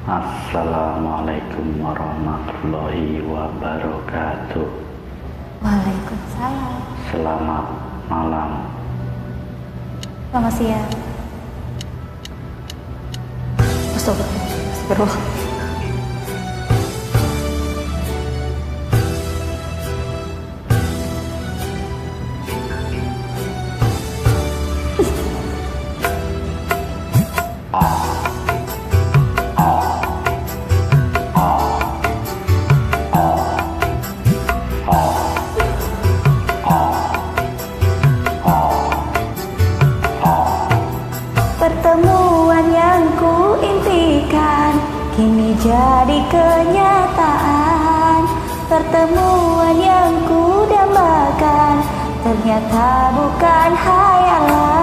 Assalamualaikum warahmatullahi wabarakatuh. Waalaikumsalam. Selamat malam. Selamat siang. Astagfirullah. Pertemuan yang ku impikan kini jadi kenyataan. Pertemuan yang ku dambakan ternyata bukan hayalan.